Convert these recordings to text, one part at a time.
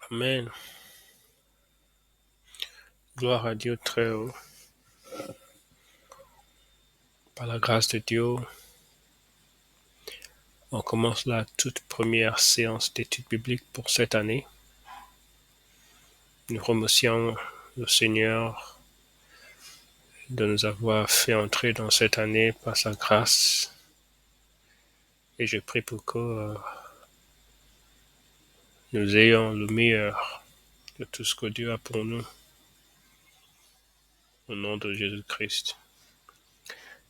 Amen. Gloire à Dieu très haut. Par la grâce de Dieu, on commence la toute première séance d'études bibliques pour cette année. Nous remercions le Seigneur de nous avoir fait entrer dans cette année par sa grâce. Et je prie pour que nous ayons le meilleur de tout ce que Dieu a pour nous. Au nom de Jésus-Christ.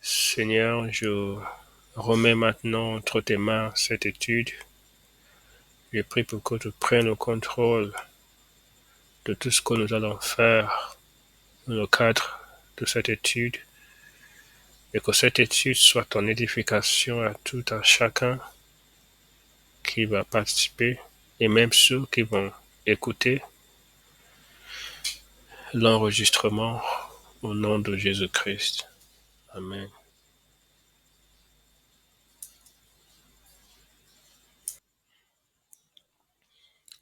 Seigneur, je remets maintenant entre tes mains cette étude. Je prie pour que tu prennes le contrôle de tout ce que nous allons faire dans le cadre de cette étude et que cette étude soit en édification à tout un chacun qui va participer et même ceux qui vont écouter l'enregistrement au nom de Jésus-Christ. Amen.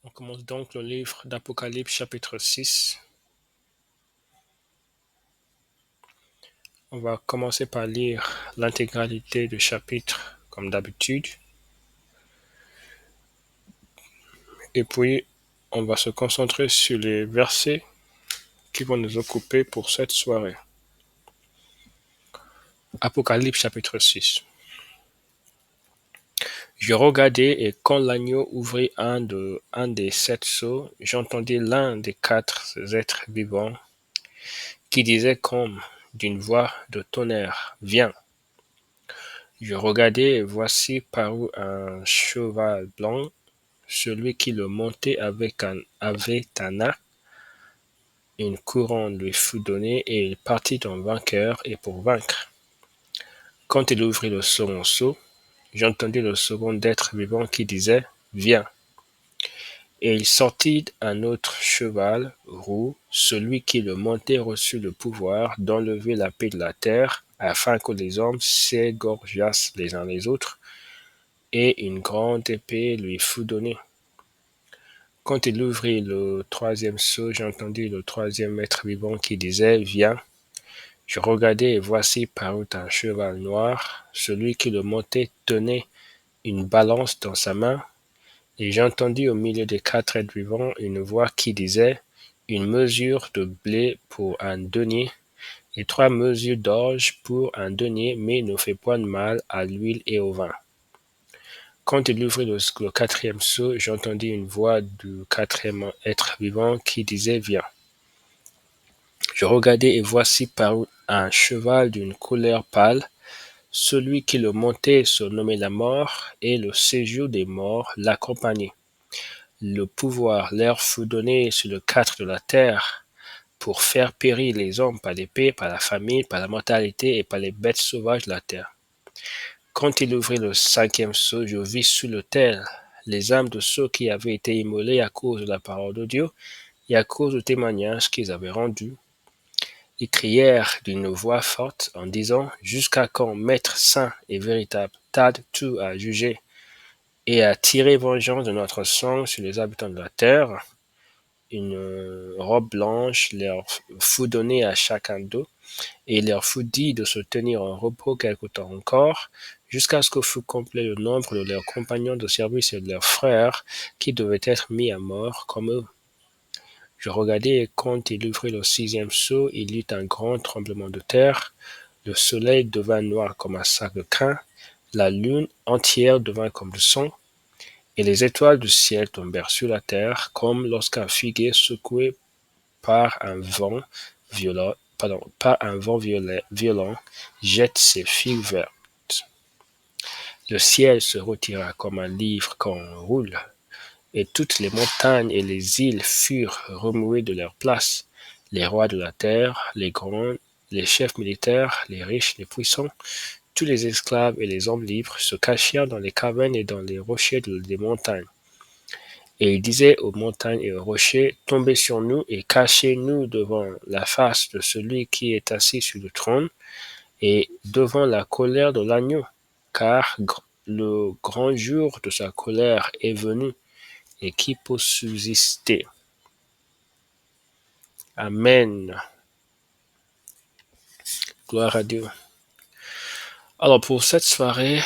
On commence donc le livre d'Apocalypse chapitre 6. On va commencer par lire l'intégralité du chapitre comme d'habitude. Et puis, on va se concentrer sur les versets qui vont nous occuper pour cette soirée. Apocalypse chapitre 6. Je regardai et quand l'agneau ouvrit un des 7 sceaux, j'entendis l'un des 4 êtres vivants qui disait comme d'une voix de tonnerre, viens. Je regardai et voici parut un cheval blanc, celui qui le montait avait un arc, une couronne lui fut donnée et il partit en vainqueur et pour vaincre. Quand il ouvrit le second sceau, j'entendis le second être vivant qui disait, viens. Et il sortit un autre cheval roux, celui qui le montait reçut le pouvoir d'enlever la paix de la terre, afin que les hommes s'égorgeassent les uns les autres, et une grande épée lui fut donnée. Quand il ouvrit le troisième sceau, j'entendis le troisième être vivant qui disait, viens. Je regardai et voici parut un cheval noir, celui qui le montait tenait une balance dans sa main, et j'entendis au milieu des 4 êtres vivants une voix qui disait, une mesure de blé pour un denier, et 3 mesures d'orge pour un denier, mais ne fait point de mal à l'huile et au vin. Quand il ouvrit le 4e sceau, j'entendis une voix du 4e être vivant qui disait, viens. Je regardai et voici parut un cheval d'une couleur pâle, celui qui le montait se nommait la mort, et le séjour des morts l'accompagnait. Le pouvoir leur fut donné sur le 4 de la terre pour faire périr les hommes par l'épée, par la famine, par la mortalité et par les bêtes sauvages de la terre. Quand il ouvrit le 5e sceau, je vis sur l'autel les âmes de ceux qui avaient été immolés à cause de la parole de Dieu et à cause du témoignage qu'ils avaient rendu. Ils crièrent d'une voix forte en disant, jusqu'à quand Maître saint et véritable tarde tout à juger et à tirer vengeance de notre sang sur les habitants de la terre? Une robe blanche leur fut donnée à chacun d'eux, et il leur fut dit de se tenir en repos quelque temps encore, jusqu'à ce que fût complet le nombre de leurs compagnons de service et de leurs frères, qui devaient être mis à mort comme eux. Je regardai, et quand il ouvrit le 6e sceau, il y eut un grand tremblement de terre, le soleil devint noir comme un sac de crin, la lune entière devint comme du sang, et les étoiles du ciel tombèrent sur la terre, comme lorsqu'un figuier secoué par un vent violent jette ses figues vertes. Le ciel se retira comme un livre qu'on roule, et toutes les montagnes et les îles furent remuées de leur place. Les rois de la terre, les grands, les chefs militaires, les riches, les puissants, tous les esclaves et les hommes libres se cachèrent dans les cavernes et dans les rochers des montagnes. Et il disait aux montagnes et aux rochers, tombez sur nous et cachez-nous devant la face de celui qui est assis sur le trône et devant la colère de l'agneau, car le grand jour de sa colère est venu, et qui peut subsister. Amen. Gloire à Dieu. Alors pour cette soirée,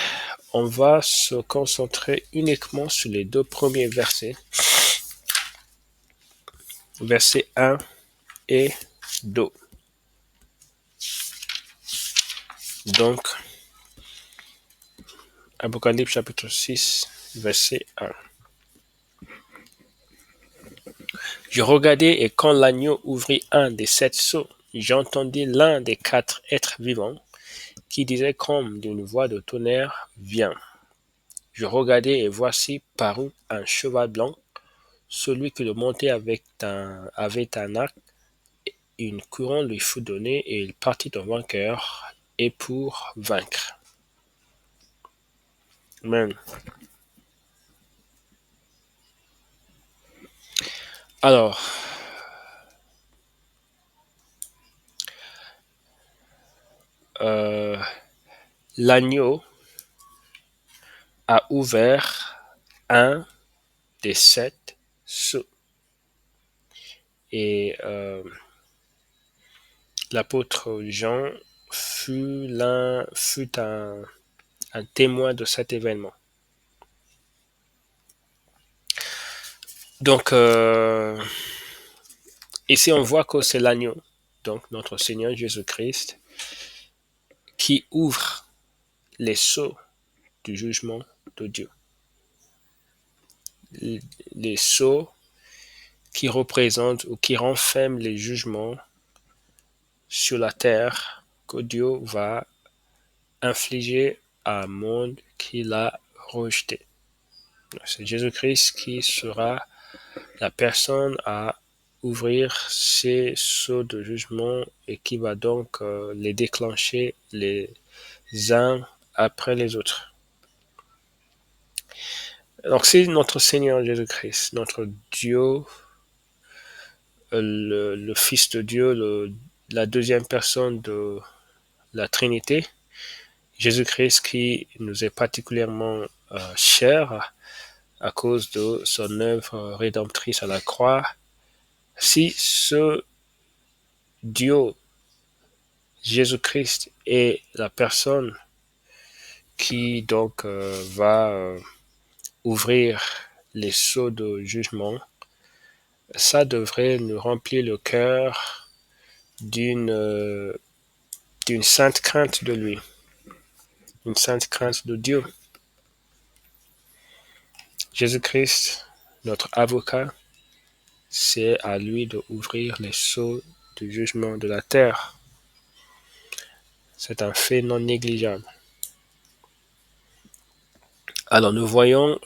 on va se concentrer uniquement sur les deux premiers versets. Versets 1 et 2. Donc, Apocalypse chapitre 6, verset 1. Je regardai et quand l'agneau ouvrit un des 7 sceaux, j'entendis l'un des 4 êtres vivants qui disait comme d'une voix de tonnerre, viens. Je regardai et voici parut un cheval blanc. Celui qui le montait avait un arc, une couronne lui fut donnée et il partit en vainqueur et pour vaincre. Amen. Alors, l'agneau a ouvert un des 7 sceaux. Et l'apôtre Jean fut un témoin de cet événement. Donc, ici on voit que c'est l'agneau, donc notre Seigneur Jésus-Christ, qui ouvre les sceaux du jugement de Dieu. Les sceaux qui représentent ou qui renferment les jugements sur la terre que Dieu va infliger à un monde qu'il a rejeté. C'est Jésus-Christ qui sera la personne à ouvrir ces sceaux de jugement et qui va donc les déclencher les uns après les autres. Donc c'est notre Seigneur Jésus-Christ, notre Dieu, le Fils de Dieu, la deuxième personne de la Trinité, Jésus-Christ qui nous est particulièrement cher à cause de son œuvre rédemptrice à la croix. Si ce Dieu, Jésus-Christ, est la personne qui donc va ouvrir les sceaux de jugement, ça devrait nous remplir le cœur d'une sainte crainte de lui, une sainte crainte de Dieu. Jésus-Christ, notre avocat, c'est à lui d'ouvrir les sceaux du jugement de la terre. C'est un fait non négligeable. Alors nous voyons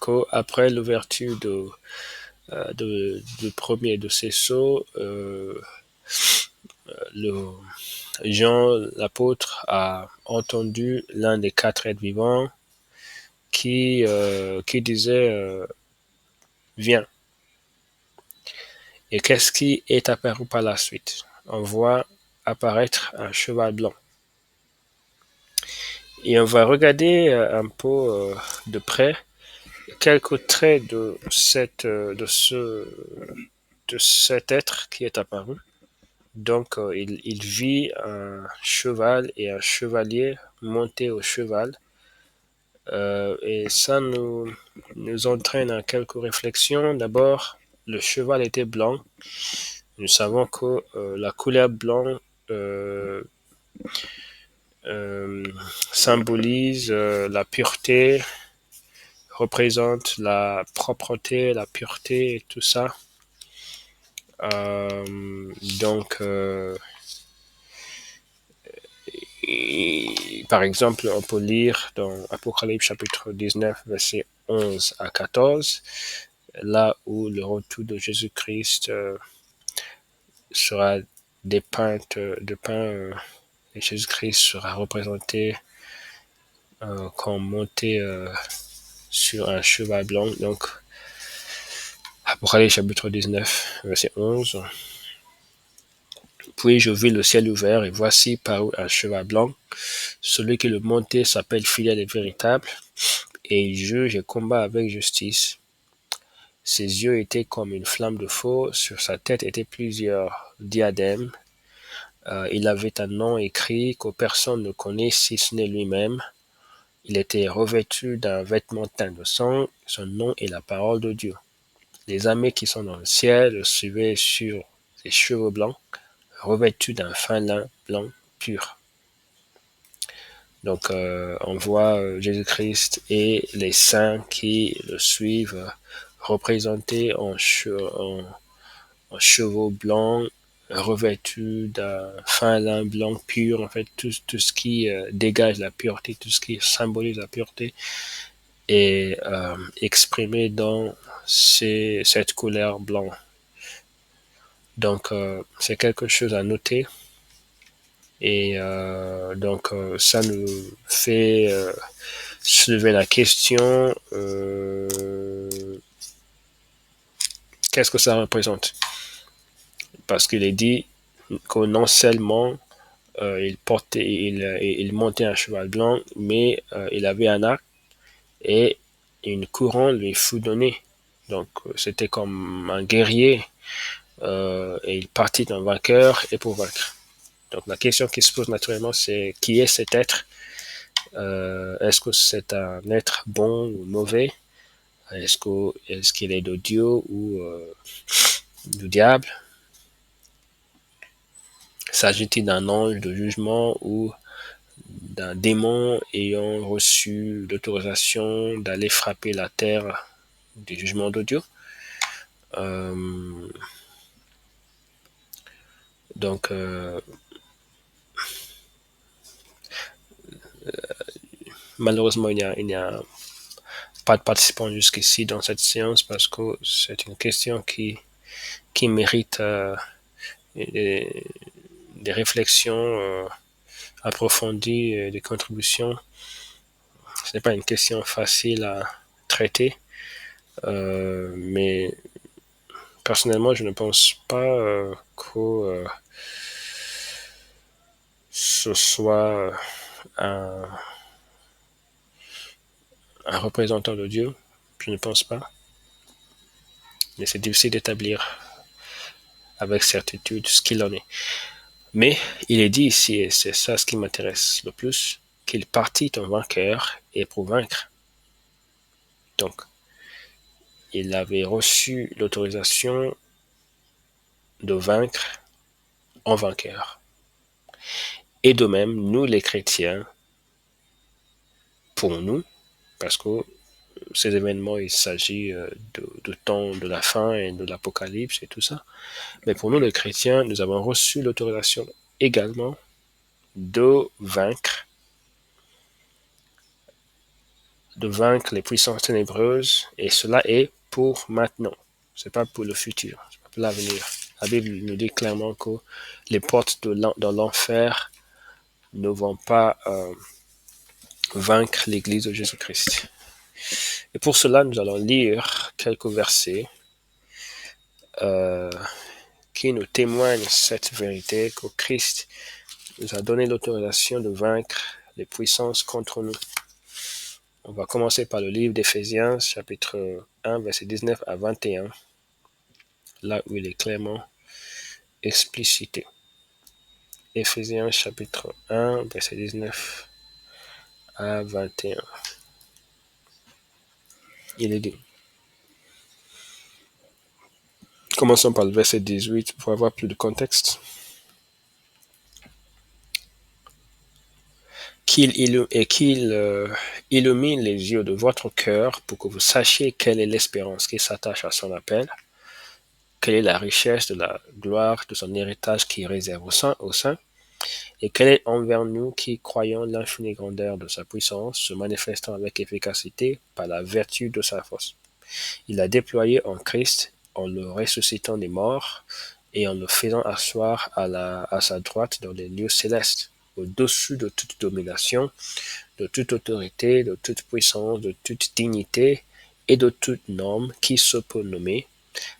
qu'après l'ouverture du premier de ces sceaux, Jean l'apôtre a entendu l'un des 4 êtres vivants qui disait viens. Et qu'est-ce qui est apparu par la suite? On voit apparaître un cheval blanc. Et on va regarder un peu de près quelques traits de cet être qui est apparu. Donc, il vit un cheval et un chevalier monté au cheval. Et ça nous entraîne à quelques réflexions. D'abord, le cheval était blanc. Nous savons que la couleur blanc symbolise la pureté, représente la propreté, la pureté et tout ça. Donc, par exemple, on peut lire dans Apocalypse chapitre 19, versets 11 à 14, là où le retour de Jésus-Christ sera dépeint, et Jésus-Christ sera représenté comme monté sur un cheval blanc. Donc, Apocalypse chapitre 19, verset 11. Puis je vis le ciel ouvert, et voici parut un cheval blanc. Celui qui le montait s'appelle Fidèle et Véritable, et il juge et combat avec justice. Ses yeux étaient comme une flamme de feu, sur sa tête étaient plusieurs diadèmes. Il avait un nom écrit que personne ne connaît si ce n'est lui-même. Il était revêtu d'un vêtement teint de sang, son nom est la parole de Dieu. Les armées qui sont dans le ciel le suivaient sur ses cheveux blancs, revêtus d'un fin lin blanc pur. Donc on voit Jésus-Christ et les saints qui le suivent représentés en chevaux blancs, revêtus d'un fin lin blanc pur, en fait tout ce qui dégage la pureté, tout ce qui symbolise la pureté est exprimé dans cette couleur blanc. Donc c'est quelque chose à noter. Et donc ça nous fait soulever la question qu'est-ce que ça représente? Parce qu'il est dit que non seulement il montait un cheval blanc, mais il avait un arc et une couronne lui fut donnée. Donc c'était comme un guerrier et il partit en vainqueur et pour vaincre. Donc la question qui se pose naturellement, c'est qui est cet être? Est-ce que c'est un être bon ou mauvais? Est-ce qu'il est de Dieu ou du diable? S'agit-il d'un ange de jugement ou d'un démon ayant reçu l'autorisation d'aller frapper la terre du jugement de Dieu? Donc, malheureusement, il n'y a pas de participants jusqu'ici dans cette séance parce que c'est une question qui mérite des réflexions approfondies et des contributions. Ce n'est pas une question facile à traiter, mais personnellement, je ne pense pas que ce soit un représentant de Dieu. Je ne pense pas. Mais c'est difficile d'établir avec certitude ce qu'il en est. Mais il est dit ici, et c'est ça ce qui m'intéresse le plus, qu'il partit en vainqueur et pour vaincre. Donc, il avait reçu l'autorisation de vaincre en vainqueur. Et de même, nous les chrétiens, pour nous, parce que ces événements, il s'agit de temps de la fin et de l'apocalypse et tout ça, mais pour nous les chrétiens, nous avons reçu l'autorisation également de vaincre les puissances ténébreuses, et cela est pour maintenant. C'est pas pour le futur, c'est pas pour l'avenir. La Bible nous dit clairement que les portes de l'enfer ne vont pas vaincre l'Église de Jésus-Christ. Et pour cela, nous allons lire quelques versets qui nous témoignent cette vérité que Christ nous a donné l'autorisation de vaincre les puissances contre nous. On va commencer par le livre d'Éphésiens, chapitre 1, verset 19 à 21, là où il est clairement explicité. Éphésiens, chapitre 1, verset 19 à 21. Il est dit. Commençons par le verset 18 pour avoir plus de contexte. Qu'il illumine les yeux de votre cœur pour que vous sachiez quelle est l'espérance qui s'attache à son appel, quelle est la richesse de la gloire de son héritage qui réserve au sein, et quelle est envers nous qui croyons l'infinie grandeur de sa puissance, se manifestant avec efficacité par la vertu de sa force. Il l'a déployé en Christ, en le ressuscitant des morts, et en le faisant asseoir à sa droite dans les lieux célestes, au-dessus de toute domination, de toute autorité, de toute puissance, de toute dignité et de toute norme qui se peut nommer,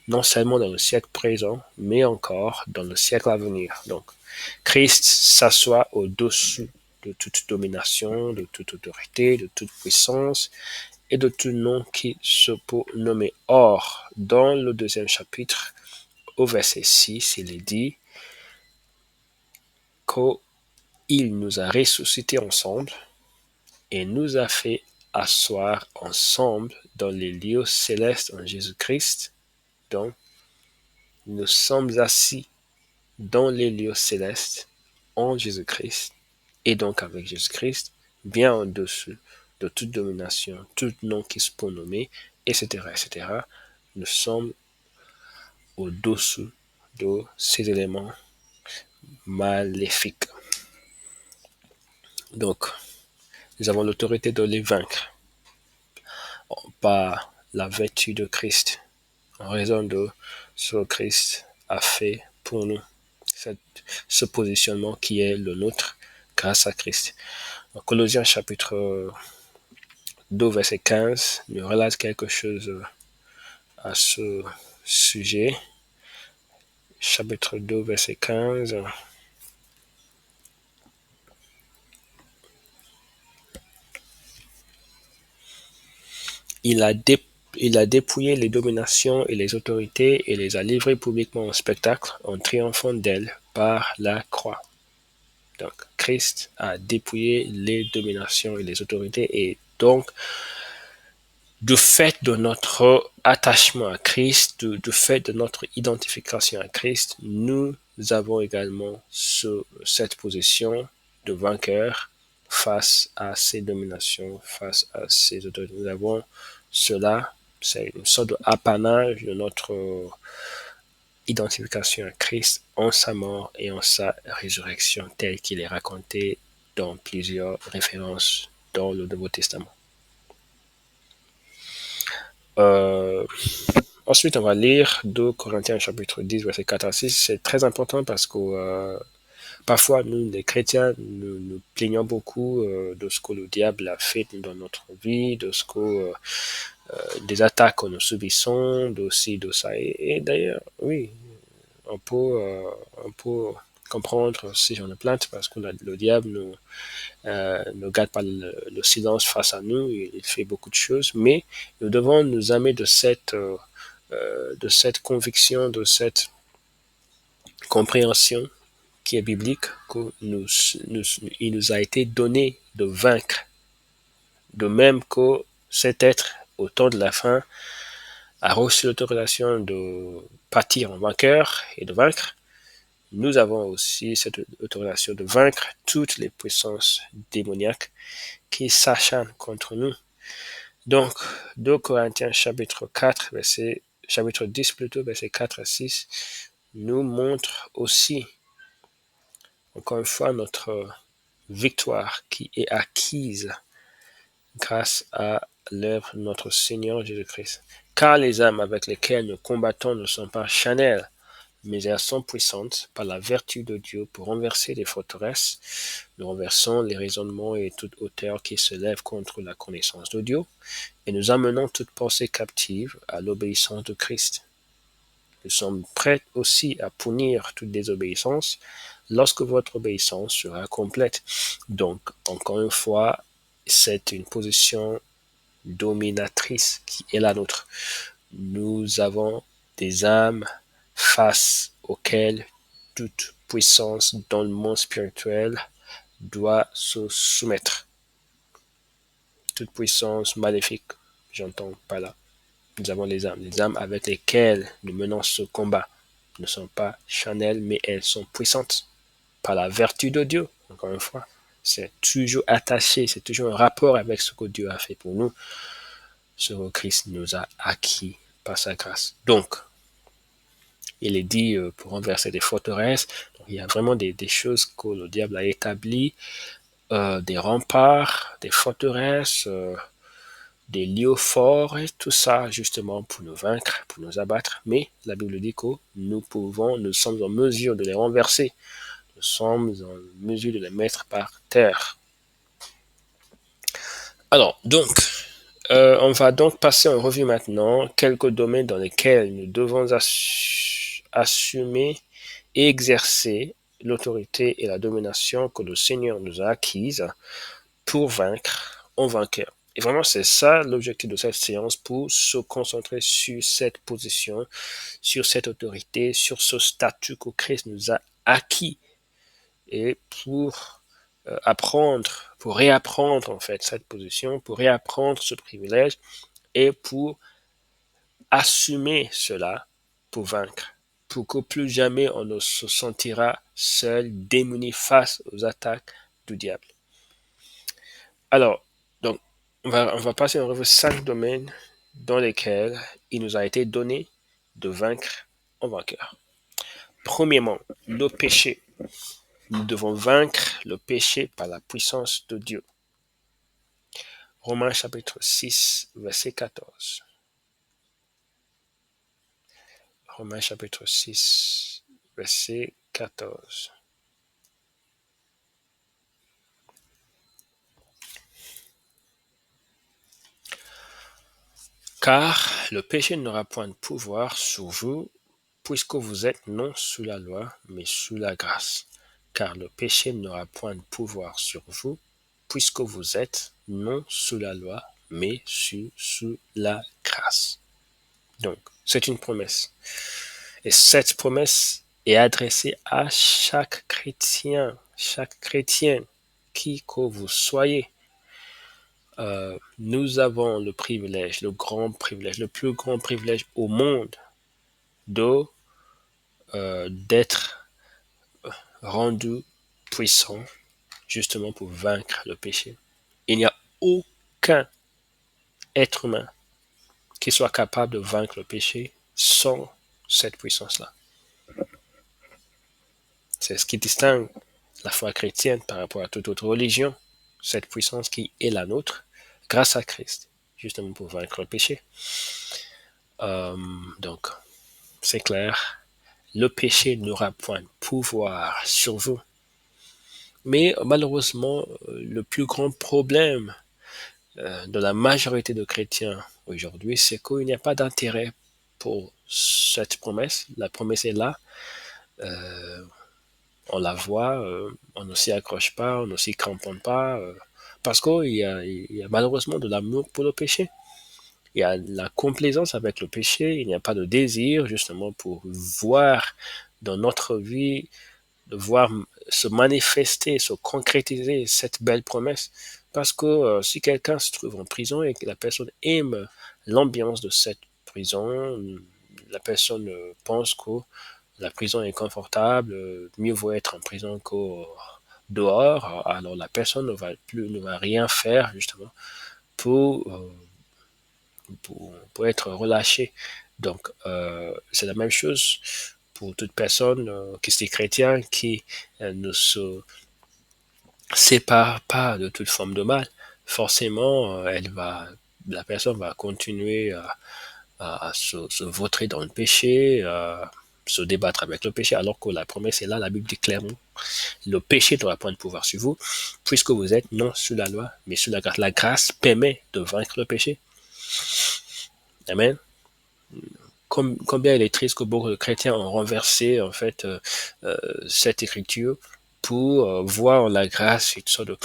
non seulement dans le siècle présent, mais encore dans le siècle à venir. Donc, Christ s'assoit au-dessus de toute domination, de toute autorité, de toute puissance, et de tout nom qui se peut nommer. Or, dans le 2e chapitre, au verset 6, il est dit qu'il nous a ressuscités ensemble et nous a fait asseoir ensemble dans les lieux célestes en Jésus-Christ. Donc, nous sommes assis dans les lieux célestes en Jésus-Christ, et donc avec Jésus-Christ, bien en-dessous de toute domination, tout nom qui se peut nommer, etc., etc. Nous sommes au-dessous de ces éléments maléfiques. Donc, nous avons l'autorité de les vaincre par la vertu de Christ, en raison de ce que Christ a fait pour nous, ce positionnement qui est le nôtre grâce à Christ. En Colossiens chapitre 2, verset 15, nous relate quelque chose à ce sujet. Chapitre 2, verset 15. Il a dépouillé les dominations et les autorités et les a livrées publiquement au spectacle en triomphant d'elles par la croix. Donc, Christ a dépouillé les dominations et les autorités, et donc, du fait de notre attachement à Christ, du fait de notre identification à Christ, nous avons également cette position de vainqueur face à ces dominations, face à ces autorités. Nous avons cela, c'est une sorte d'apanage de notre identification à Christ en sa mort et en sa résurrection, tel qu'il est raconté dans plusieurs références dans le Nouveau Testament. Ensuite, on va lire 2 Corinthiens chapitre 10, verset 4 à 6. C'est très important parce que parfois, nous, les chrétiens, nous plaignons beaucoup de ce que le diable a fait dans notre vie, de ce que des attaques que nous subissons, de ci, de ça. Et d'ailleurs, oui, on peut comprendre ces genre de plaintes parce que le diable ne garde pas le silence face à nous, il fait beaucoup de choses, mais nous devons nous amener de cette conviction, de cette compréhension qui est biblique, qu'il nous a été donné de vaincre, de même que cet être, au temps de la fin, a reçu l'autorisation de partir en vainqueur et de vaincre. Nous avons aussi cette autorisation de vaincre toutes les puissances démoniaques qui s'acharnent contre nous. Donc, 2 Corinthiens chapitre 10 plutôt, verset 4 à 6, nous montre aussi, encore une fois, notre victoire qui est acquise grâce à l'œuvre de notre Seigneur Jésus-Christ. Car les âmes avec lesquelles nous combattons ne sont pas charnelles, mais elles sont puissantes par la vertu de Dieu pour renverser les forteresses. Nous renversons les raisonnements et toute hauteur qui se lève contre la connaissance de Dieu, et nous amenons toute pensée captive à l'obéissance de Christ. Nous sommes prêts aussi à punir toute désobéissance lorsque votre obéissance sera complète. Donc, encore une fois, c'est une position dominatrice qui est la nôtre. Nous avons des âmes face auxquelles toute puissance dans le monde spirituel doit se soumettre. Toute puissance maléfique, j'entends pas là. Nous avons les âmes avec lesquelles nous menons ce combat ne sont pas charnelles, mais elles sont puissantes par la vertu de Dieu. Encore une fois, c'est toujours attaché, c'est toujours un rapport avec ce que Dieu a fait pour nous, ce que Christ nous a acquis par sa grâce. Donc, il est dit pour renverser des forteresses. Donc, il y a vraiment des choses que le diable a établies, des remparts, des forteresses, des lieux forts, et tout ça justement pour nous vaincre, pour nous abattre. Mais la Bible dit que nous sommes en mesure de les renverser. Nous sommes en mesure de les mettre par terre. Alors, donc, on va donc passer en revue maintenant quelques domaines dans lesquels nous devons assumer et exercer l'autorité et la domination que le Seigneur nous a acquises pour vaincre en vainqueur. Et vraiment, c'est ça l'objectif de cette séance, pour se concentrer sur cette position, sur cette autorité, sur ce statut que Christ nous a acquis, et pour apprendre, pour réapprendre en fait cette position, pour réapprendre ce privilège, et pour assumer cela, pour vaincre, pour que plus jamais on ne se sentira seul, démuni face aux attaques du diable. Alors, donc, on va passer en revue 5 domaines dans lesquels il nous a été donné de vaincre en vainqueur. Premièrement, le péché. Nous devons vaincre le péché par la puissance de Dieu. Romains chapitre 6, verset 14. Romains chapitre 6, verset 14. Car le péché n'aura point de pouvoir sur vous, puisque vous êtes non sous la loi, mais sous la grâce. Car le péché n'aura point de pouvoir sur vous, puisque vous êtes non sous la loi, mais sous la grâce. Donc, c'est une promesse. Et cette promesse est adressée à chaque chrétien, qui que vous soyez. Nous avons le privilège, le plus grand privilège au monde d'être rendu puissant, justement pour vaincre le péché. Il n'y a aucun être humain qui soit capable de vaincre le péché sans cette puissance-là. C'est ce qui distingue la foi chrétienne par rapport à toute autre religion, cette puissance qui est la nôtre grâce à Christ, justement pour vaincre le péché. Donc, c'est clair, le péché n'aura point de pouvoir sur vous. Mais malheureusement, le plus grand problème de la majorité de chrétiens aujourd'hui, c'est qu'il n'y a pas d'intérêt pour cette promesse. La promesse est là, on la voit, on ne s'y accroche pas, on ne s'y cramponne pas, parce qu'il y a malheureusement de l'amour pour le péché. Il y a la complaisance avec le péché, il n'y a pas de désir justement pour voir dans notre vie, de voir se manifester, se concrétiser cette belle promesse. Parce que si quelqu'un se trouve en prison et que la personne aime l'ambiance de cette prison, la personne pense que la prison est confortable, mieux vaut être en prison qu'au dehors, alors la personne ne va rien faire justement pour, pour être relâchée. Donc c'est la même chose pour toute personne qui est chrétien, qui ne se sépare pas de toute forme de mal. Forcément, la personne va continuer à se vautrer dans le péché, se débattre avec le péché, alors que la promesse est là. La Bible dit clairement, le péché n'aura point de pouvoir sur vous, puisque vous êtes non sous la loi, mais sous la grâce. La grâce permet de vaincre le péché. Amen. Combien il est triste que beaucoup de chrétiens ont renversé en fait cette écriture pour voir en la grâce une sorte de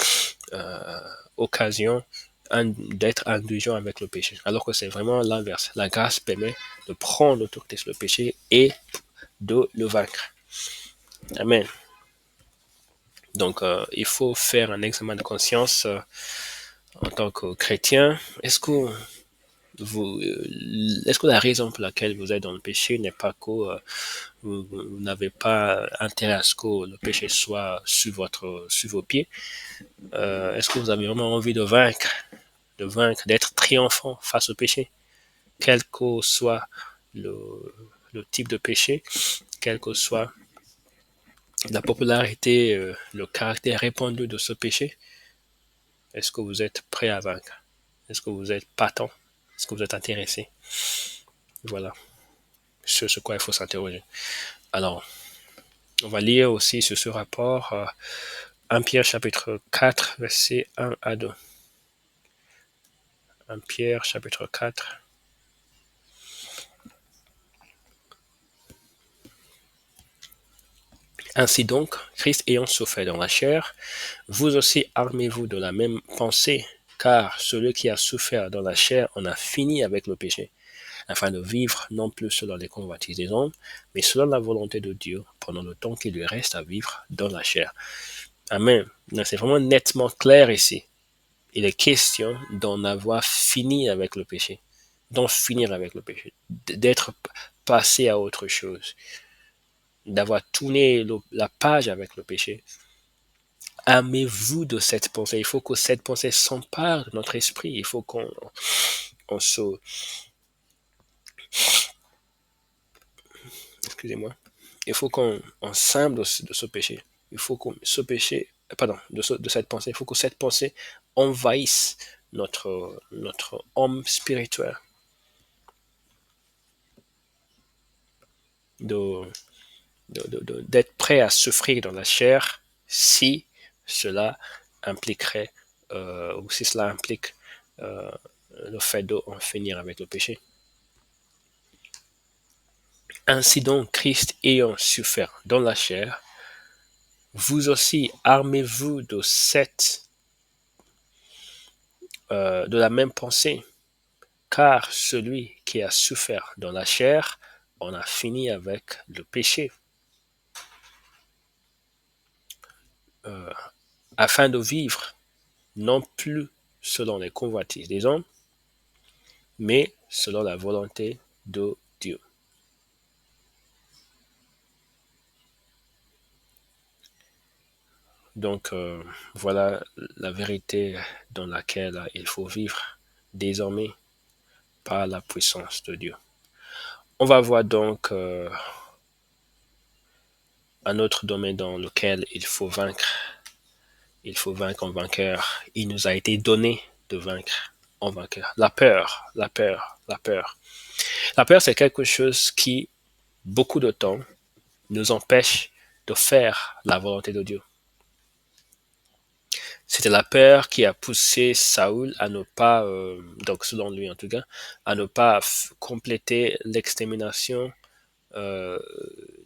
occasion d'être indulgent avec le péché, alors que c'est vraiment l'inverse. La grâce permet de prendre l'autorité sur le péché et de le vaincre. Amen. Donc, il faut faire un examen de conscience en tant que chrétien. Est-ce que la raison pour laquelle vous êtes dans le péché n'est pas que vous n'avez pas intérêt à ce que le péché soit sur vos pieds? Est-ce que vous avez vraiment envie de vaincre, d'être triomphant face au péché, quel que soit le type de péché, quelle que soit la popularité, le caractère répandu de ce péché? Est-ce que vous êtes prêt à vaincre? Est-ce que vous êtes partant? Est-ce que vous êtes intéressé? Voilà, sur ce quoi il faut s'interroger. Alors, on va lire aussi sur ce rapport 1 Pierre chapitre 4, versets 1 à 2. 1 Pierre chapitre 4. Ainsi donc, Christ ayant souffert dans la chair, vous aussi armez-vous de la même pensée, car celui qui a souffert dans la chair en a fini avec le péché, afin de vivre non plus selon les convoitises des hommes, mais selon la volonté de Dieu, pendant le temps qu'il lui reste à vivre dans la chair. Amen. C'est vraiment nettement clair ici. Il est question d'en avoir fini avec le péché, d'en finir avec le péché, d'être passé à autre chose, d'avoir tourné la page avec le péché. Armez-vous de cette pensée. Il faut que cette pensée s'empare de notre esprit. Il faut qu'on se... Excusez-moi. Il faut qu'on s'arme de ce péché. Il faut que ce péché... Pardon, de cette pensée. Il faut que cette pensée envahisse notre homme spirituel. D'être prêt à souffrir dans la chair si cela impliquerait ou si cela implique le fait d'en finir avec le péché. Ainsi donc, Christ ayant souffert dans la chair, vous aussi armez-vous de la même pensée, car celui qui a souffert dans la chair en a fini avec le péché, afin de vivre non plus selon les convoitises des hommes, mais selon la volonté de Dieu. Donc, voilà la vérité dans laquelle il faut vivre désormais par la puissance de Dieu. On va voir donc un autre domaine dans lequel il faut vaincre. Il faut vaincre en vainqueur. Il nous a été donné de vaincre en vainqueur. La peur, la peur, la peur. La peur, c'est quelque chose qui, beaucoup de temps, nous empêche de faire la volonté de Dieu. C'était la peur qui a poussé Saoul à ne pas, donc selon lui en tout cas, à ne pas compléter l'extermination euh,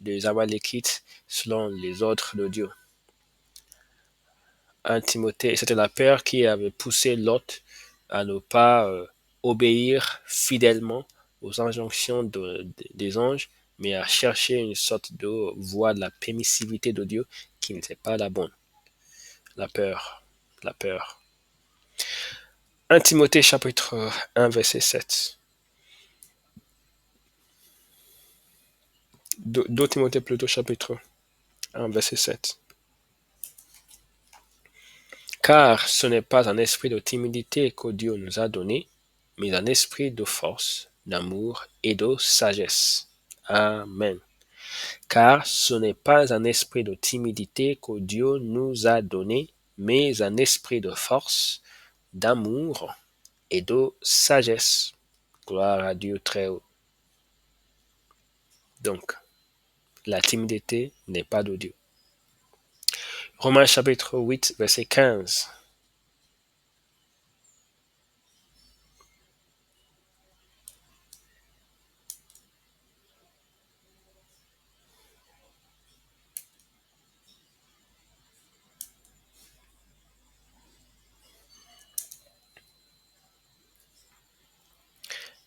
des Amalekites selon les ordres de Dieu. 1 Timothée, c'était la peur qui avait poussé Lot à ne pas obéir fidèlement aux injonctions des anges, mais à chercher une sorte de voie de la permissivité de Dieu qui n'était pas la bonne. La peur, la peur. 1 Timothée chapitre 1 verset 7. 2 Timothée plutôt chapitre 1 verset 7. Car ce n'est pas un esprit de timidité que Dieu nous a donné, mais un esprit de force, d'amour et de sagesse. Amen. Car ce n'est pas un esprit de timidité que Dieu nous a donné, mais un esprit de force, d'amour et de sagesse. Gloire à Dieu très haut. Donc, la timidité n'est pas de Dieu. Romains chapitre 8, verset 15.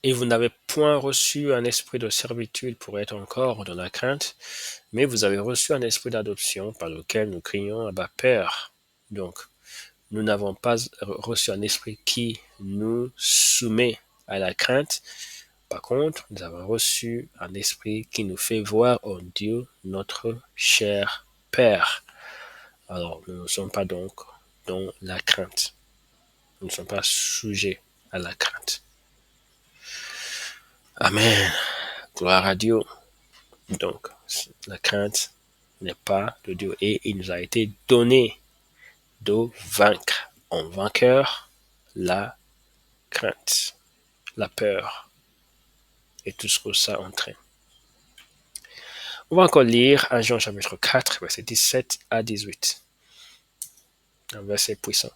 Et vous n'avez point reçu un esprit de servitude pour être encore dans la crainte, mais vous avez reçu un esprit d'adoption par lequel nous crions Abba Père. Donc, nous n'avons pas reçu un esprit qui nous soumet à la crainte. Par contre, nous avons reçu un esprit qui nous fait voir en Dieu notre cher Père. Alors, nous ne sommes pas donc dans la crainte. Nous ne sommes pas sujets à la crainte. Amen. Gloire à Dieu. Donc, la crainte n'est pas de Dieu. Et il nous a été donné de vaincre en vainqueur la crainte, la peur et tout ce que ça entraîne. On va encore lire 1 Jean chapitre 4, verset 17 à 18. Un verset puissant.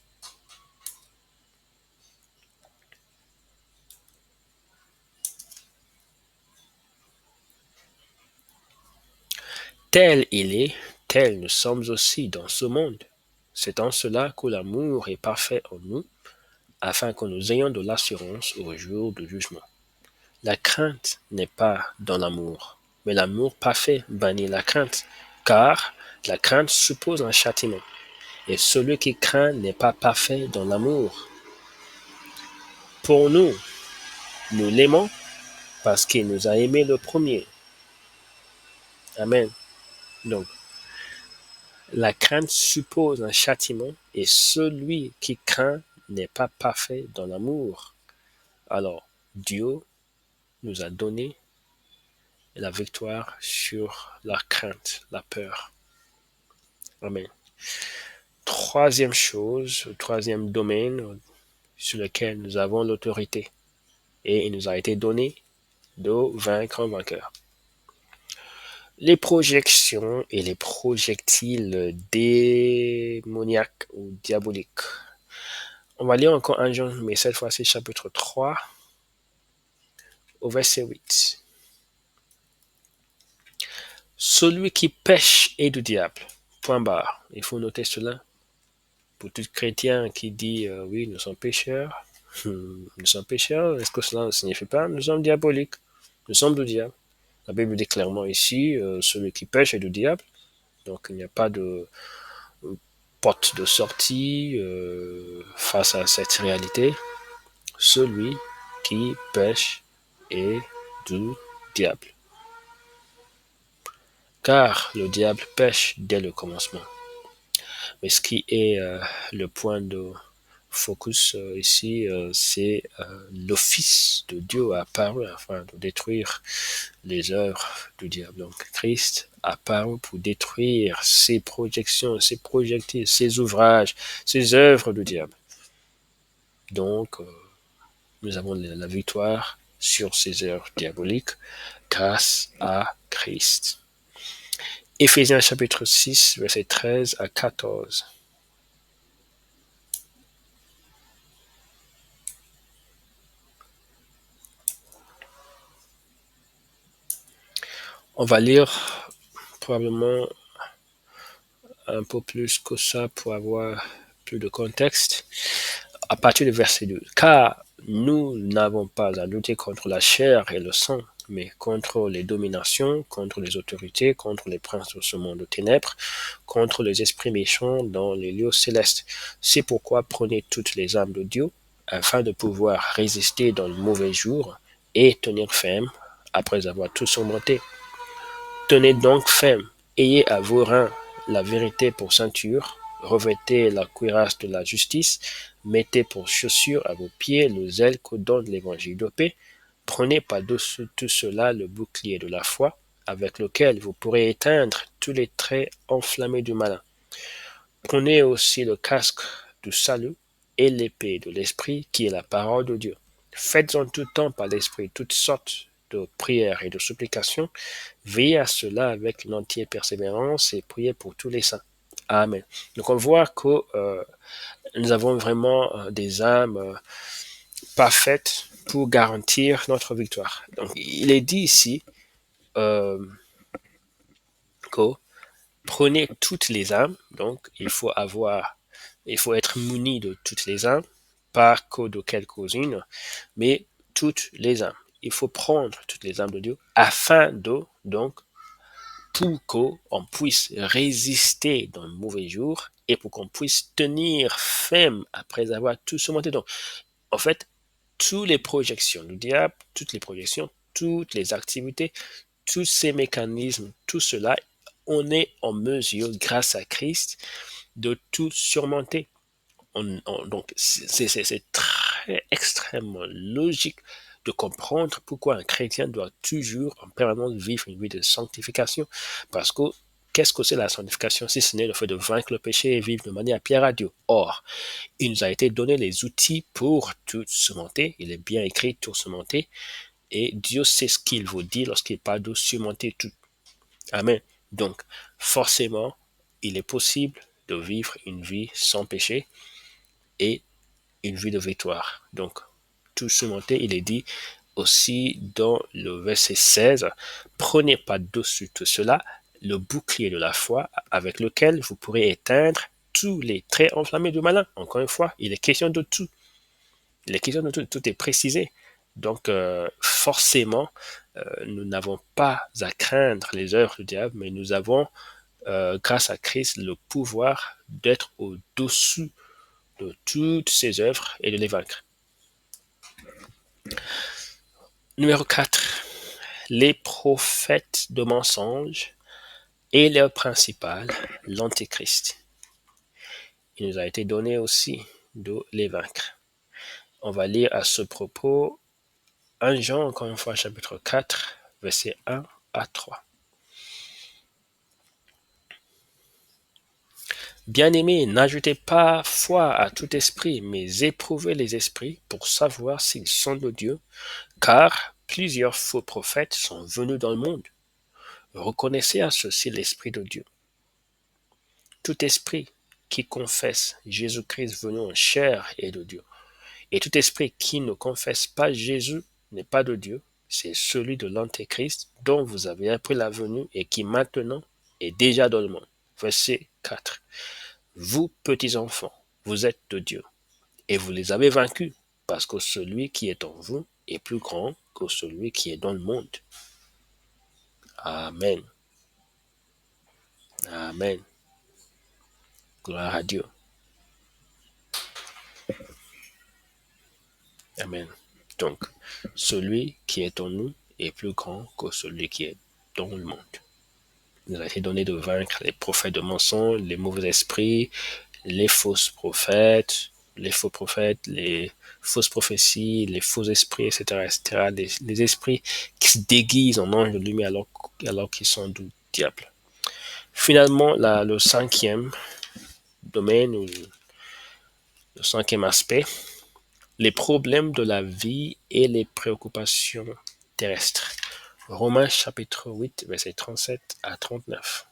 Tel il est, tel nous sommes aussi dans ce monde. C'est en cela que l'amour est parfait en nous. afin que nous ayons de l'assurance au jour du jugement. La crainte n'est pas dans l'amour, mais l'amour parfait bannit la crainte, car la crainte suppose un châtiment, et celui qui craint n'est pas parfait dans l'amour. Pour nous, nous l'aimons parce qu'il nous a aimés le premier. Amen. Donc, la crainte suppose un châtiment, et celui qui craint n'est pas parfait dans l'amour. Alors, Dieu nous a donné la victoire sur la crainte, la peur. Amen. Troisième chose, troisième domaine sur lequel nous avons l'autorité, et il nous a été donné de vaincre un vainqueur. Les projections et les projectiles démoniaques ou diaboliques. On va lire encore un Jean, mais cette fois-ci chapitre 3, au verset 8. Celui qui pêche est du diable. Point barre. Il faut noter cela. Pour tout chrétien qui dit oui, nous sommes pécheurs, nous sommes pécheurs, est-ce que cela ne signifie pas nous sommes diaboliques? Nous sommes du diable. La Bible dit clairement ici, celui qui pêche est du diable. Donc il n'y a pas de porte de sortie face à cette réalité. Celui qui pêche est du diable. Car le diable pêche dès le commencement. Mais ce qui est le point de focus ici, c'est l'office de Dieu apparu afin de détruire les œuvres du diable. Donc Christ apparu pour détruire ses projections, ses projectiles, ses ouvrages, ses œuvres du diable. Donc nous avons la victoire sur ces œuvres diaboliques grâce à Christ. Éphésiens chapitre 6, versets 13 à 14. On va lire probablement un peu plus que ça pour avoir plus de contexte. À partir du verset 2. Car nous n'avons pas à lutter contre la chair et le sang, mais contre les dominations, contre les autorités, contre les princes de ce monde de ténèbres, contre les esprits méchants dans les lieux célestes. C'est pourquoi prenez toutes les armes de Dieu, afin de pouvoir résister dans le mauvais jour et tenir ferme après avoir tout surmonté. Tenez donc ferme, ayez à vos reins la vérité pour ceinture, revêtez la cuirasse de la justice, mettez pour chaussure à vos pieds le zèle que donne l'évangile de paix, prenez par-dessus tout cela le bouclier de la foi, avec lequel vous pourrez éteindre tous les traits enflammés du malin. Prenez aussi le casque du salut et l'épée de l'esprit qui est la parole de Dieu. Faites en tout temps par l'esprit toutes sortes de prières et de supplications. Veillez à cela avec une entière persévérance et priez pour tous les saints. Amen. Donc on voit que nous avons vraiment des âmes parfaites pour garantir notre victoire. Donc il est dit ici que prenez toutes les âmes. Donc il faut être muni de toutes les âmes, pas que de quelques-unes, mais toutes les âmes. Il faut prendre toutes les âmes de Dieu afin de, donc, pour qu'on puisse résister dans le mauvais jour et pour qu'on puisse tenir ferme après avoir tout surmonté. Donc, en fait, toutes les projections du diable, toutes les activités, tous ces mécanismes, tout cela, on est en mesure, grâce à Christ, de tout surmonter. Donc, c'est très extrêmement logique de comprendre pourquoi un chrétien doit toujours en permanence vivre une vie de sanctification. Parce que qu'est-ce que c'est la sanctification si ce n'est le fait de vaincre le péché et vivre de manière à plaire à Dieu? Or, il nous a été donné les outils pour tout surmonter. Il est bien écrit tout surmonter. Et Dieu sait ce qu'il vous dit lorsqu'il parle de surmonter tout. Amen. Donc, forcément, il est possible de vivre une vie sans péché et une vie de victoire. Donc, tout surmonter, il est dit aussi dans le verset 16, prenez par-dessus tout cela le bouclier de la foi avec lequel vous pourrez éteindre tous les traits enflammés du malin. Encore une fois, il est question de tout. Les questions de tout est précisé. Donc, forcément, nous n'avons pas à craindre les œuvres du diable, mais nous avons, grâce à Christ, le pouvoir d'être au-dessus de toutes ces œuvres et de les vaincre. Numéro 4. Les prophètes de mensonges et leur principal, l'Antéchrist. Il nous a été donné aussi de les vaincre. On va lire à ce propos 1 Jean, encore une fois, chapitre 4, versets 1 à 3. Bien-aimés, n'ajoutez pas foi à tout esprit, mais éprouvez les esprits pour savoir s'ils sont de Dieu, car plusieurs faux prophètes sont venus dans le monde. Reconnaissez à ceci l'Esprit de Dieu. Tout esprit qui confesse Jésus-Christ venu en chair est de Dieu. Et tout esprit qui ne confesse pas Jésus n'est pas de Dieu, c'est celui de l'Antéchrist dont vous avez appris la venue et qui maintenant est déjà dans le monde. Verset 4. Vous, petits enfants, vous êtes de Dieu, et vous les avez vaincus, parce que celui qui est en vous est plus grand que celui qui est dans le monde. Amen. Amen. Gloire à Dieu. Amen. Donc, celui qui est en nous est plus grand que celui qui est dans le monde. Il nous a été donné de vaincre les prophètes de mensonges, les mauvais esprits, les faux prophètes, les fausses prophéties, les faux esprits, etc., etc., les esprits qui se déguisent en anges de lumière alors qu'ils sont du diable. Finalement, le cinquième domaine, ou le cinquième aspect, les problèmes de la vie et les préoccupations terrestres. Romains chapitre 8, versets 37 à 39.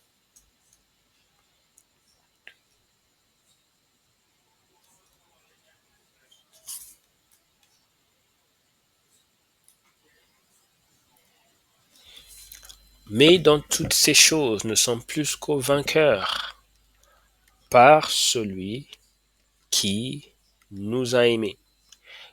Mais dans toutes ces choses, nous sommes plus qu'aux vainqueurs par celui qui nous a aimés.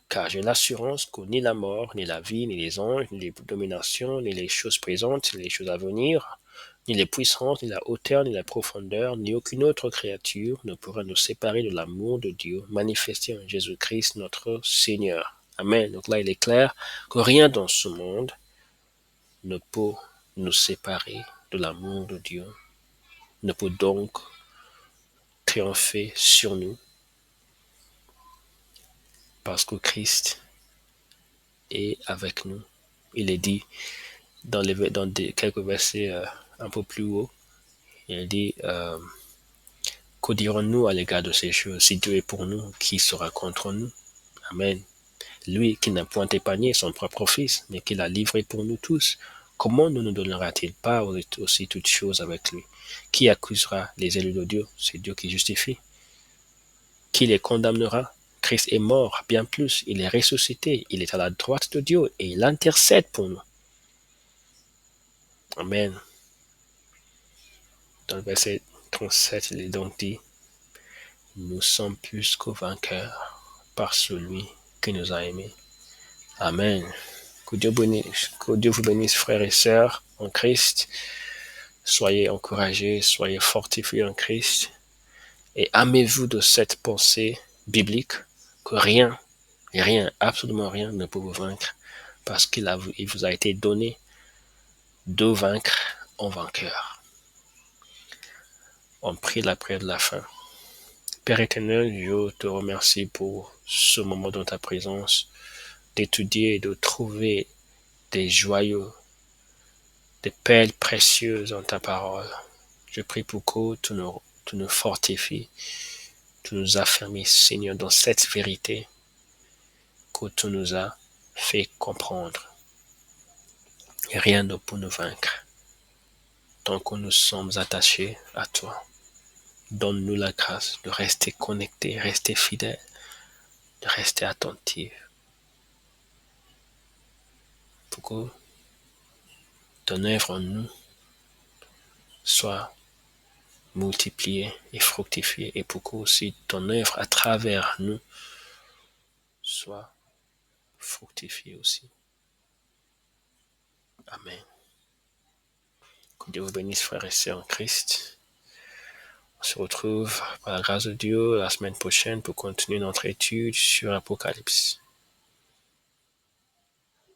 Car j'ai l'assurance que ni la mort, ni la vie, ni les anges, ni les dominations, ni les choses présentes, ni les choses à venir, ni les puissances, ni la hauteur, ni la profondeur, ni aucune autre créature ne pourra nous séparer de l'amour de Dieu manifesté en Jésus-Christ notre Seigneur. Amen. Donc là, il est clair que rien dans ce monde ne peut nous séparer de l'amour de Dieu, ne peut donc triompher sur nous, parce que Christ est avec nous. Il est dit dans quelques versets un peu plus haut, il dit que dirons-nous à l'égard de ces choses? Si Dieu est pour nous, qui sera contre nous? Amen. Lui qui n'a point épargné son propre fils, mais qui l'a livré pour nous tous, comment ne nous donnera-t-il pas aussi toutes choses avec lui? Qui accusera les élus de Dieu? C'est Dieu qui justifie. Qui les condamnera? Christ est mort, bien plus, il est ressuscité, il est à la droite de Dieu et il intercède pour nous. Amen. Dans le verset 37, il est donc dit, nous sommes plus qu'aux vainqueurs par celui qui nous a aimés. Amen. Que Dieu vous bénisse, frères et sœurs, en Christ. Soyez encouragés, soyez fortifiés en Christ. Et aimez-vous de cette pensée biblique que rien, absolument rien ne peut vous vaincre parce qu'il vous a été donné de vaincre en vainqueur. On prie la prière de la fin. Père éternel, je te remercie pour ce moment dans ta présence, d'étudier et de trouver des joyaux, des perles précieuses dans ta parole. Je prie pour que tu nous fortifies, tu nous affermis, Seigneur, dans cette vérité que tu nous as fait comprendre. Et rien ne peut nous vaincre tant que nous sommes attachés à toi. Donne-nous la grâce de rester connectés, rester fidèles, de rester attentifs pour que ton œuvre en nous soit multipliée et fructifiée et pour que aussi ton œuvre à travers nous soit fructifié aussi. Amen. Que Dieu vous bénisse, frères et sœurs en Christ. On se retrouve par la grâce de Dieu la semaine prochaine pour continuer notre étude sur l'Apocalypse.